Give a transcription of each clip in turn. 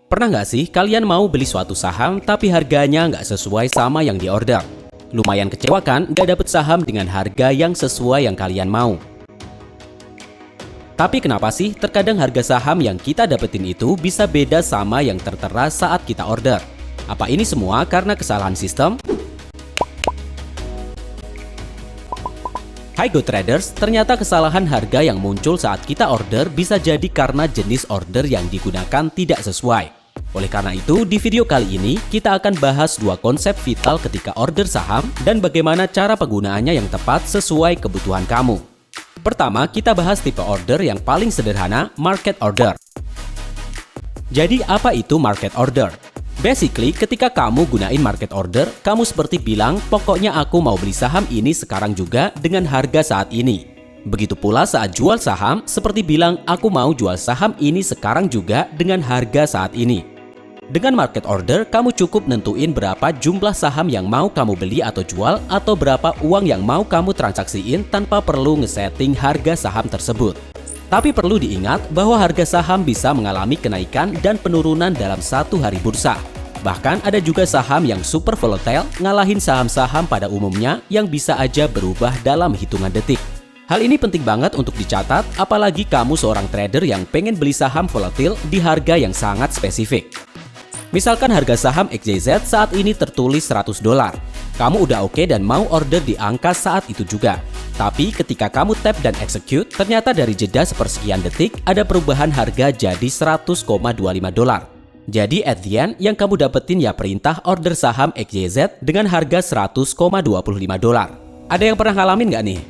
Pernah nggak sih kalian mau beli suatu saham tapi harganya nggak sesuai sama yang diorder? Lumayan kecewa kan nggak dapet saham dengan harga yang sesuai yang kalian mau. Tapi kenapa sih terkadang harga saham yang kita dapetin itu bisa beda sama yang tertera saat kita order? Apa ini semua karena kesalahan sistem? Hai Go Traders, ternyata kesalahan harga yang muncul saat kita order bisa jadi karena jenis order yang digunakan tidak sesuai. Oleh karena itu, di video kali ini kita akan bahas dua konsep vital ketika order saham dan bagaimana cara penggunaannya yang tepat sesuai kebutuhan kamu. Pertama, kita bahas tipe order yang paling sederhana, market order. Jadi apa itu market order? Basically, ketika kamu gunain market order, kamu seperti bilang, pokoknya aku mau beli saham ini sekarang juga dengan harga saat ini. Begitu pula saat jual saham, seperti bilang, aku mau jual saham ini sekarang juga dengan harga saat ini. Dengan market order, kamu cukup nentuin berapa jumlah saham yang mau kamu beli atau jual, atau berapa uang yang mau kamu transaksiin tanpa perlu ngesetting harga saham tersebut. Tapi perlu diingat bahwa harga saham bisa mengalami kenaikan dan penurunan dalam satu hari bursa. Bahkan ada juga saham yang super volatile ngalahin saham-saham pada umumnya yang bisa aja berubah dalam hitungan detik. Hal ini penting banget untuk dicatat, apalagi kamu seorang trader yang pengen beli saham volatil di harga yang sangat spesifik. Misalkan harga saham XYZ saat ini tertulis $100. Kamu udah oke dan mau order di angka saat itu juga. Tapi ketika kamu tap dan execute, ternyata dari jeda sepersekian detik ada perubahan harga jadi $100,25. Jadi at the end yang kamu dapetin ya perintah order saham XYZ dengan harga $100,25. Ada yang pernah ngalamin nggak nih?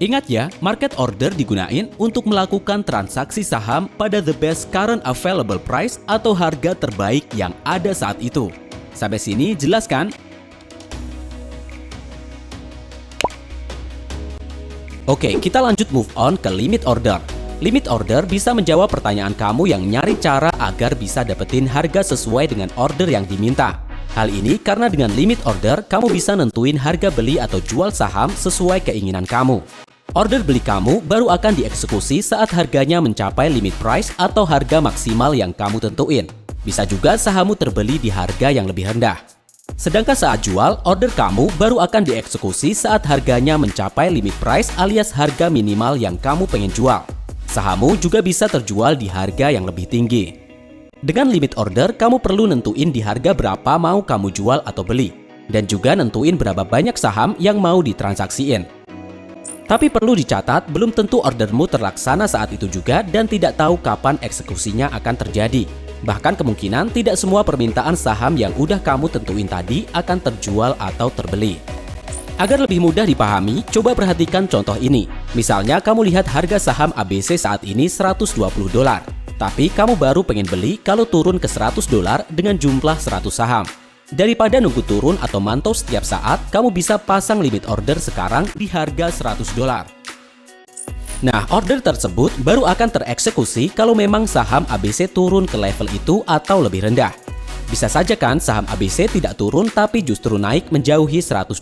Ingat ya, market order digunain untuk melakukan transaksi saham pada the best current available price atau harga terbaik yang ada saat itu. Sampai sini jelas kan? Oke, kita lanjut move on ke limit order. Limit order bisa menjawab pertanyaan kamu yang nyari cara agar bisa dapetin harga sesuai dengan order yang diminta. Hal ini karena dengan limit order, kamu bisa nentuin harga beli atau jual saham sesuai keinginan kamu. Order beli kamu baru akan dieksekusi saat harganya mencapai limit price atau harga maksimal yang kamu tentuin. Bisa juga sahammu terbeli di harga yang lebih rendah. Sedangkan saat jual, order kamu baru akan dieksekusi saat harganya mencapai limit price alias harga minimal yang kamu pengen jual. Sahammu juga bisa terjual di harga yang lebih tinggi. Dengan limit order, kamu perlu nentuin di harga berapa mau kamu jual atau beli. Dan juga nentuin berapa banyak saham yang mau ditransaksiin. Tapi perlu dicatat, belum tentu ordermu terlaksana saat itu juga dan tidak tahu kapan eksekusinya akan terjadi. Bahkan kemungkinan tidak semua permintaan saham yang udah kamu tentuin tadi akan terjual atau terbeli. Agar lebih mudah dipahami, coba perhatikan contoh ini. Misalnya kamu lihat harga saham ABC saat ini $120. Tapi kamu baru pengen beli kalau turun ke $100 dengan jumlah 100 saham. Daripada nunggu turun atau mantau setiap saat, kamu bisa pasang limit order sekarang di harga $100. Nah, order tersebut baru akan tereksekusi kalau memang saham ABC turun ke level itu atau lebih rendah. Bisa saja kan saham ABC tidak turun tapi justru naik menjauhi $100.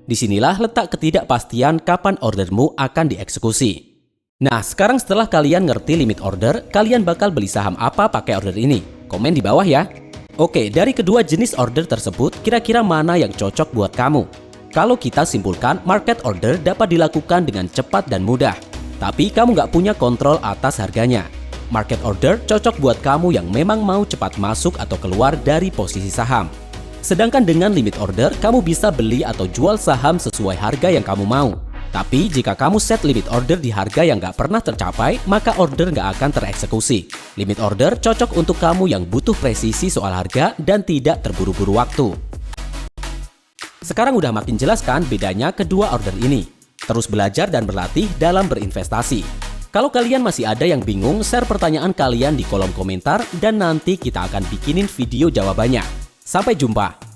Disinilah letak ketidakpastian kapan ordermu akan dieksekusi. Nah, sekarang setelah kalian ngerti limit order, kalian bakal beli saham apa pakai order ini? Komen di bawah ya. Oke, dari kedua jenis order tersebut, kira-kira mana yang cocok buat kamu? Kalau kita simpulkan, market order dapat dilakukan dengan cepat dan mudah. Tapi kamu nggak punya kontrol atas harganya. Market order cocok buat kamu yang memang mau cepat masuk atau keluar dari posisi saham. Sedangkan dengan limit order, kamu bisa beli atau jual saham sesuai harga yang kamu mau. Tapi jika kamu set limit order di harga yang nggak pernah tercapai, maka order nggak akan tereksekusi. Limit order cocok untuk kamu yang butuh presisi soal harga dan tidak terburu-buru waktu. Sekarang udah makin jelas kan bedanya kedua order ini. Terus belajar dan berlatih dalam berinvestasi. Kalau kalian masih ada yang bingung, share pertanyaan kalian di kolom komentar dan nanti kita akan bikinin video jawabannya. Sampai jumpa!